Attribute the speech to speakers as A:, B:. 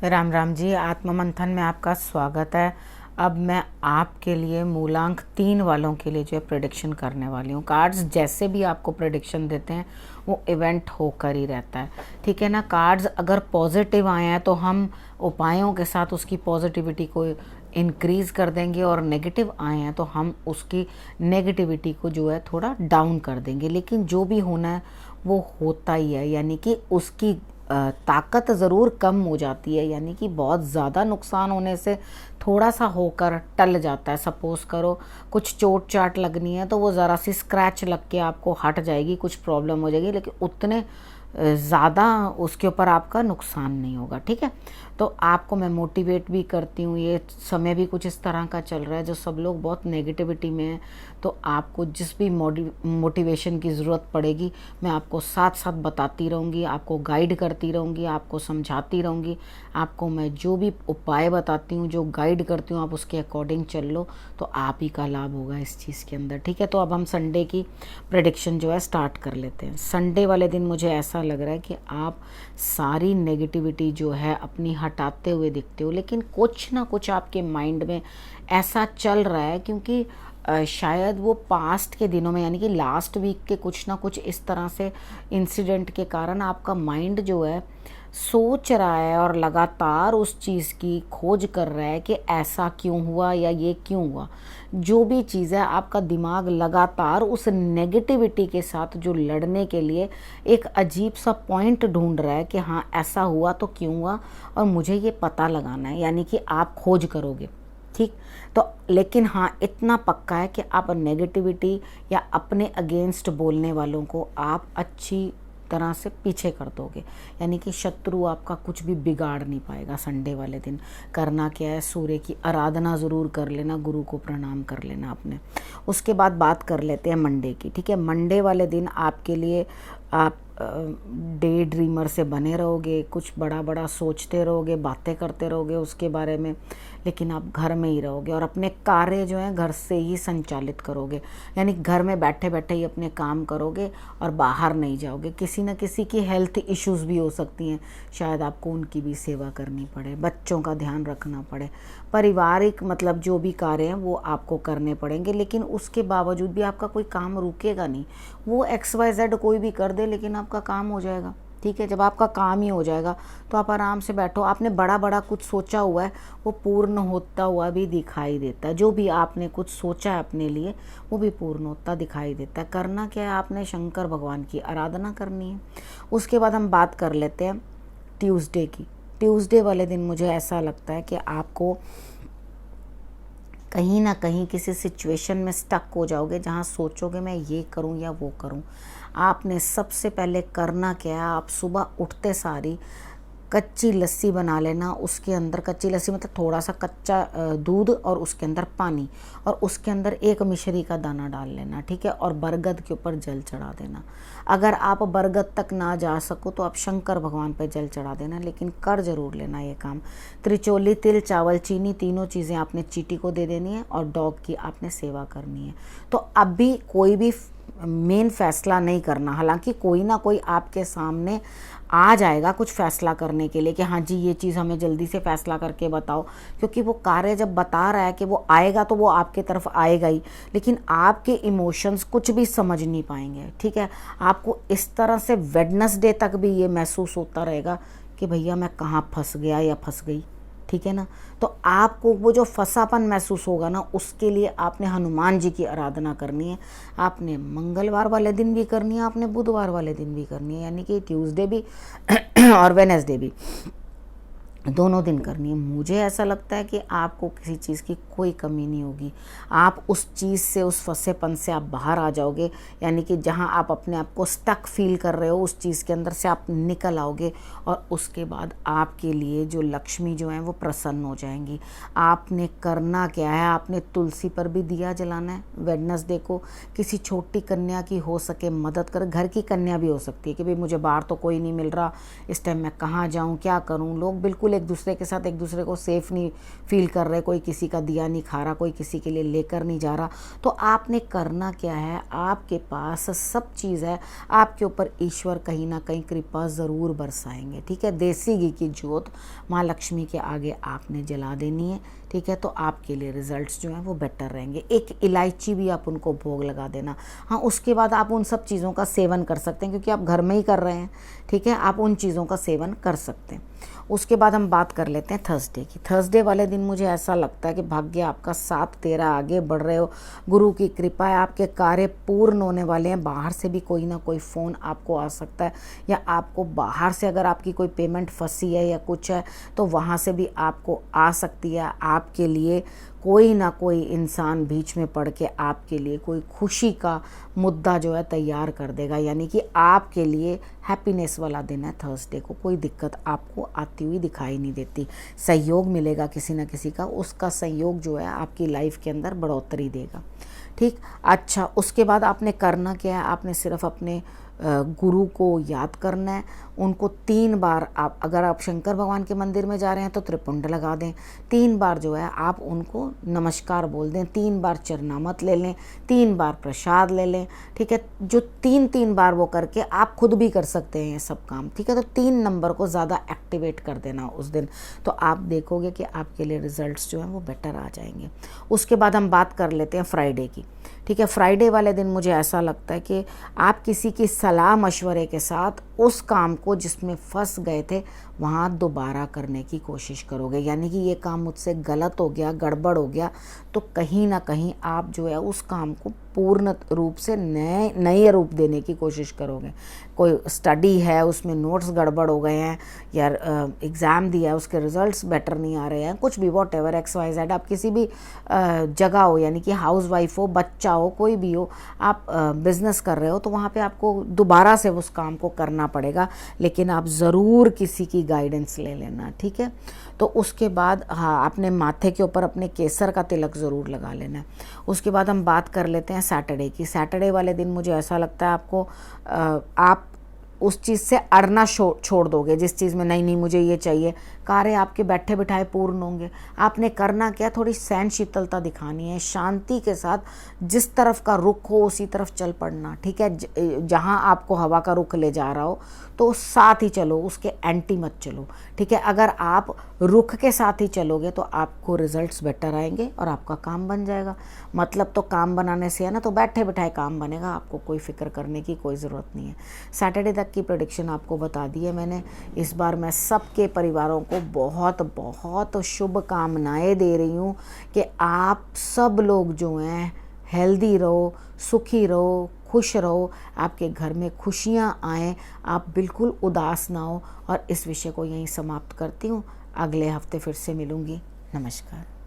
A: राम राम जी। आत्म मंथन में आपका स्वागत है। अब मैं आपके लिए मूलांक 3 वालों के लिए जो है प्रेडिक्शन करने वाली हूँ। कार्ड्स जैसे भी आपको प्रेडिक्शन देते हैं वो इवेंट होकर ही रहता है, ठीक है ना। कार्ड्स अगर पॉजिटिव आए हैं तो हम उपायों के साथ उसकी पॉजिटिविटी को इंक्रीज़ कर देंगे, और नेगेटिव आए हैं तो हम उसकी नेगेटिविटी को जो है थोड़ा डाउन कर देंगे। लेकिन जो भी होना है वो होता ही है, यानी कि उसकी ताकत ज़रूर कम हो जाती है, यानी कि बहुत ज़्यादा नुकसान होने से थोड़ा सा होकर टल जाता है। सपोज़ करो कुछ चोट चाट लगनी है तो वो ज़रा सी स्क्रैच लग के आपको हट जाएगी, कुछ प्रॉब्लम हो जाएगी, लेकिन उतने ज़्यादा उसके ऊपर आपका नुकसान नहीं होगा, ठीक है। तो आपको मैं मोटिवेट भी करती हूँ। ये समय भी कुछ इस तरह का चल रहा है जो सब लोग बहुत नेगेटिविटी में हैं, तो आपको जिस भी मोटिवेशन की ज़रूरत पड़ेगी मैं आपको साथ साथ बताती रहूँगी, आपको गाइड करती रहूँगी, आपको समझाती रहूँगी। आपको मैं जो भी उपाय बताती हूँ, जो गाइड करती हूँ, आप उसके अकॉर्डिंग चल लो तो आप ही का लाभ होगा इस चीज़ के अंदर, ठीक है। तो अब हम संडे की प्रेडिक्शन जो है स्टार्ट कर लेते हैं। संडे वाले दिन मुझे ऐसा लग रहा है कि आप सारी नेगेटिविटी जो है अपनी हटाते हुए दिखते हो, लेकिन कुछ ना कुछ आपके माइंड में ऐसा चल रहा है, क्योंकि शायद वो पास्ट के दिनों में यानी कि लास्ट वीक के कुछ ना कुछ इस तरह से इंसिडेंट के कारण आपका माइंड जो है सोच रहा है और लगातार उस चीज़ की खोज कर रहा है कि ऐसा क्यों हुआ या ये क्यों हुआ। जो भी चीज़ है आपका दिमाग लगातार उस नेगेटिविटी के साथ जो लड़ने के लिए एक अजीब सा पॉइंट ढूंढ रहा है कि हाँ ऐसा हुआ तो क्यों हुआ और मुझे ये पता लगाना है, यानी कि आप खोज करोगे, ठीक। तो लेकिन हाँ इतना पक्का है कि आप नेगेटिविटी या अपने अगेंस्ट बोलने वालों को आप अच्छी तरह से पीछे कर दोगे, यानी कि शत्रु आपका कुछ भी बिगाड़ नहीं पाएगा। संडे वाले दिन करना क्या है, सूर्य की आराधना ज़रूर कर लेना, गुरु को प्रणाम कर लेना आपने। उसके बाद बात कर लेते हैं मंडे की, ठीक है। मंडे वाले दिन आपके लिए आप डे ड्रीमर से बने रहोगे, कुछ बड़ा बड़ा सोचते रहोगे, बातें करते रहोगे उसके बारे में, लेकिन आप घर में ही रहोगे और अपने कार्य जो हैं घर से ही संचालित करोगे, यानी घर में बैठे बैठे ही अपने काम करोगे और बाहर नहीं जाओगे। किसी न किसी की हेल्थ इश्यूज़ भी हो सकती हैं, शायद आपको उनकी भी सेवा करनी पड़े, बच्चों का ध्यान रखना पड़े, पारिवारिक मतलब जो भी कार्य हैं वो आपको करने पड़ेंगे। लेकिन उसके बावजूद भी आपका कोई काम रुकेगा नहीं, वो XYZ कोई भी कर दे लेकिन आपका काम हो जाएगा, ठीक है। जब आपका काम ही हो जाएगा तो आप आराम से बैठो। आपने बड़ा बड़ा कुछ सोचा हुआ है वो पूर्ण होता हुआ भी दिखाई देता है। जो भी आपने कुछ सोचा है अपने लिए वो भी पूर्ण होता दिखाई देता है। करना क्या है, आपने शंकर भगवान की आराधना करनी है। उसके बाद हम बात कर लेते हैं ट्यूसडे की। ट्यूसडे वाले दिन मुझे ऐसा लगता है कि आपको कहीं ना कहीं किसी सिचुएशन में स्टक हो जाओगे जहाँ सोचोगे मैं ये करूँ या वो करूँ। आपने सबसे पहले करना क्या है, आप सुबह उठते सारी कच्ची लस्सी बना लेना। उसके अंदर कच्ची लस्सी मतलब थोड़ा सा कच्चा दूध और उसके अंदर पानी, और उसके अंदर एक मिश्री का दाना डाल लेना, ठीक है। और बरगद के ऊपर जल चढ़ा देना। अगर आप बरगद तक ना जा सको तो आप शंकर भगवान पर जल चढ़ा देना, लेकिन कर जरूर लेना ये काम। त्रिचोली, तिल, चावल, चीनी, तीनों चीज़ें आपने चीटी को दे देनी है और डॉग की आपने सेवा करनी है। तो अभी कोई भी मेन फैसला नहीं करना, हालांकि कोई ना कोई आपके सामने आ जाएगा कुछ फैसला करने के लिए कि हाँ जी ये चीज़ हमें जल्दी से फैसला करके बताओ, क्योंकि वो कार्य जब बता रहा है कि वो आएगा तो वो आपके तरफ आएगा ही, लेकिन आपके इमोशंस कुछ भी समझ नहीं पाएंगे, ठीक है। आपको इस तरह से वेडनेसडे तक भी ये महसूस होता रहेगा कि भैया मैं कहाँ फंस गया या फंस गई, ठीक है ना। तो आपको वो जो फंसापन महसूस होगा ना, उसके लिए आपने हनुमान जी की आराधना करनी है। आपने मंगलवार वाले दिन भी करनी है, आपने बुधवार वाले दिन भी करनी है, यानी कि ट्यूसडे भी और वेडनेसडे भी, दोनों दिन करनी है। मुझे ऐसा लगता है कि आपको किसी चीज़ की कोई कमी नहीं होगी। आप उस चीज़ से, उस फंसेपन से आप बाहर आ जाओगे, यानी कि जहां आप अपने आप को स्टक फील कर रहे हो उस चीज़ के अंदर से आप निकल आओगे, और उसके बाद आपके लिए जो लक्ष्मी जो है वो प्रसन्न हो जाएंगी। आपने करना क्या है, आपने तुलसी पर भी दिया जलाना है वेडनेसडे को। किसी छोटी कन्या की हो सके मदद कर, घर की कन्या भी हो सकती है कि भाई मुझे बाहर तो कोई नहीं मिल रहा, इस टाइम मैं कहाँ जाऊँ क्या करूँ। लोग बिल्कुल एक दूसरे के साथ एक दूसरे को सेफ़ नहीं फील कर रहे, कोई किसी का दिया नहीं खा रहा, कोई किसी के लिए लेकर नहीं जा रहा। तो आपने करना क्या है, आपके पास सब चीज़ है, आपके ऊपर ईश्वर कहीं ना कहीं कृपा ज़रूर बरसाएंगे। ठीक है, देसी घी की जोत माँ लक्ष्मी के आगे आपने जला देनी है। ठीक है, तो आपके लिए रिजल्ट्स जो हैं वो बेटर रहेंगे। एक इलायची भी आप उनको भोग लगा देना। हाँ, उसके बाद आप उन सब चीज़ों का सेवन कर सकते हैं, क्योंकि आप घर में ही कर रहे हैं। ठीक है, आप उन चीज़ों का सेवन कर सकते हैं। उसके बाद हम बात कर लेते हैं थर्सडे की। थर्सडे वाले दिन मुझे ऐसा लगता है कि भाग्य आपका साथ तेरा, आगे बढ़ रहे हो, गुरु की कृपा है, आपके कार्य पूर्ण होने वाले हैं। बाहर से भी कोई ना कोई फ़ोन आपको आ सकता है, या आपको बाहर से अगर आपकी कोई पेमेंट फंसी है या कुछ है तो वहाँ से भी आपको आ सकती है। आपके लिए कोई ना कोई इंसान बीच में पड़ के आपके लिए कोई खुशी का मुद्दा जो है तैयार कर देगा, यानी कि आपके लिए हैप्पीनेस वाला दिन है थर्सडे को। कोई दिक्कत आपको आती हुई दिखाई नहीं देती। सहयोग मिलेगा किसी न किसी का, उसका सहयोग जो है आपकी लाइफ के अंदर बढ़ोतरी देगा। ठीक, अच्छा, उसके बाद आपने करना क्या है, आपने सिर्फ अपने गुरु को याद करना है। उनको 3 बार, आप अगर आप शंकर भगवान के मंदिर में जा रहे हैं तो त्रिपुंड लगा दें। 3 बार जो है आप उनको नमस्कार बोल दें, 3 बार चरनामत ले लें, 3 बार प्रसाद ले लें। ठीक है, जो 3 बार वो करके आप खुद भी कर सकते हैं ये सब काम। ठीक है, तो 3 नंबर को ज़्यादा एक्टिवेट कर देना उस दिन, तो आप देखोगे कि आपके लिए रिजल्ट्स जो हैं वो बेटर आ जाएंगे। उसके बाद हम बात कर लेते हैं फ्राइडे की। ठीक है, फ्राइडे वाले दिन मुझे ऐसा लगता है कि आप किसी की सलाह मशवरे के साथ उस काम को जिसमें फंस गए थे वहाँ दोबारा करने की कोशिश करोगे। यानी कि ये काम मुझसे गलत हो गया, गड़बड़ हो गया, तो कहीं ना कहीं आप जो है उस काम को पूर्ण रूप से नए रूप देने की कोशिश करोगे। कोई स्टडी है, उसमें नोट्स गड़बड़ हो गए हैं, या एग्ज़ाम दिया है उसके रिजल्ट्स बेटर नहीं आ रहे हैं, कुछ भी, वॉट एवर, XYZ, आप किसी भी जगह हो, यानी कि हाउस वाइफ हो, बच्चा हो, कोई भी हो, आप बिज़नेस कर रहे हो, तो वहाँ पे आपको दोबारा से उस काम को करना पड़ेगा, लेकिन आप ज़रूर किसी की गाइडेंस ले लेना। ठीक है, तो उसके बाद हाँ, आपने माथे के ऊपर अपने केसर का तिलक ज़रूर लगा लेना है। उसके बाद हम बात कर लेते हैं सैटरडे की। सैटरडे वाले दिन मुझे ऐसा लगता है आपको आप उस चीज़ से अड़ना छोड़ दोगे, जिस चीज़ में नहीं मुझे ये चाहिए, कार्य आपके बैठे बिठाए पूर्ण होंगे। आपने करना क्या, थोड़ी सहन शीतलता दिखानी है, शांति के साथ जिस तरफ का रुख हो उसी तरफ चल पड़ना। ठीक है, जहाँ आपको हवा का रुख ले जा रहा हो तो साथ ही चलो, उसके एंटी मत चलो। ठीक है, अगर आप रुख के साथ ही चलोगे तो आपको रिजल्ट्स बेटर आएंगे और आपका काम बन जाएगा। मतलब तो काम बनाने से है ना, तो बैठे बिठाए काम बनेगा, आपको कोई फिक्र करने की कोई ज़रूरत नहीं है। सैटरडे तक की प्रेडिक्शन आपको बता दी है मैंने। इस बार मैं सबके परिवारों को बहुत बहुत शुभकामनाएं दे रही हूँ कि आप सब लोग जो हैं हेल्दी रहो, सुखी रहो, खुश रहो, आपके घर में खुशियाँ आएँ, आप बिल्कुल उदास ना हो। और इस विषय को यहीं समाप्त करती हूँ, अगले हफ्ते फिर से मिलूँगी। नमस्कार।